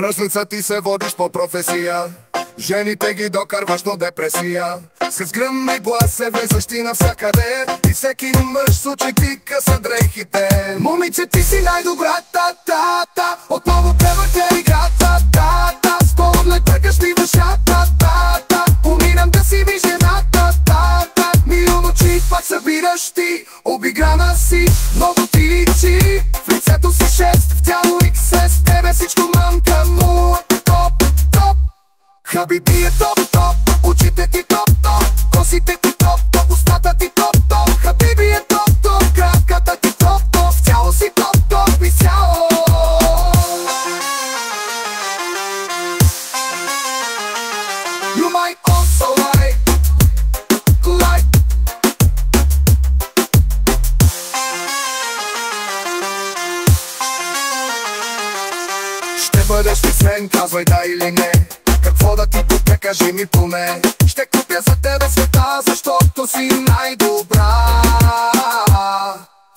Ръжница ти се водиш по професия, жените ги докарваш до депресия. С гръм и глас се влезаш ти навсякъде и всеки мъж с очи ти къса дрехите. Момиче, ти си най-добрата, та-та, отново певате играта, та-та. С поглед бъркаш ми въшата, та-та. Умирам да си ми жената, та-та. Милион очи пак събираш ти, обиграна си, много ти личи. В лицето си 6, в тяло XS, с тебе всичко мънка му. Топ, топ, хабиби е топ, топ. Очите ти топ, топ, косите ти топ, топ, устата ти топ, топ. Хабиби е топ, топ, кратката ти топ, топ. В тяло си топ, топ, изцяло. You might also like Ще бъдеш ли с мен, казвай да или не. Какво да ти купя, кажи ми поне. Ще купя за тебе света, защото си най-добра.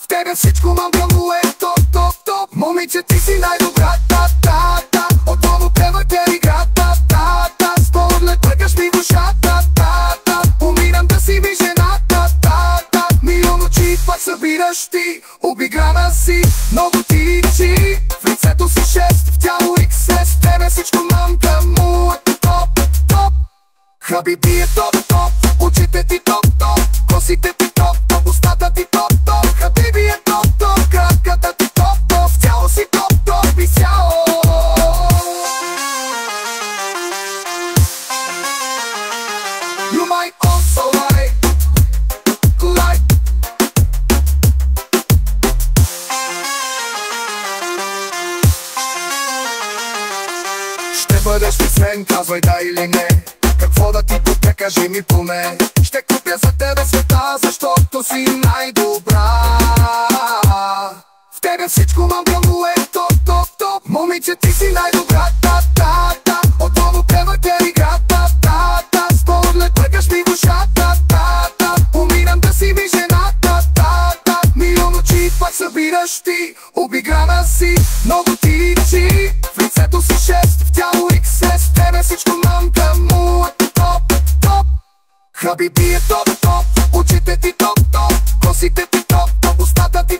В тебе всичко мамка му е топ, топ, топ. Момиче, ти си най-добра, та-та-та. Отново певате играта, та-та. С поглед бъркаш ми в ушата, та-та. Умирам да си ми жената, та-та. Милион очи пак събираш ти, обиграна си, много ти личи. В лицето си 6, в тяло XS, с тебе всичко мамка му е топ, топ. Хабиби е топ, топ, очите ти топ, топ, косите ти топ, топ, устата ти топ, топ. Хабиби е топ, топ, кратката ти топ, топ. В тяло си топ, топ, изцяло. You might also like Ще бъдеш ли с мен, казвай да или не. Какво да ти купя, кажи ми поне. Ще купя за тебе света, защото си най-добра. В тебе всичко мамка му е топ, топ, топ. Момиче, ти си най-добра, та-та-та. Отново певате играта, та-та. С поглед бъркаш ми в ушата, та-та. Умирам да си ми жената, та-та. Милион очи пак събираш ти, обиграна си, много ти личи. В лицето си 6, в тяло XS, с тебе всичко мамка му е топ, топ. Хабиби е топ, топ, очите ти топ, топ, косите ти топ, топ, устата ти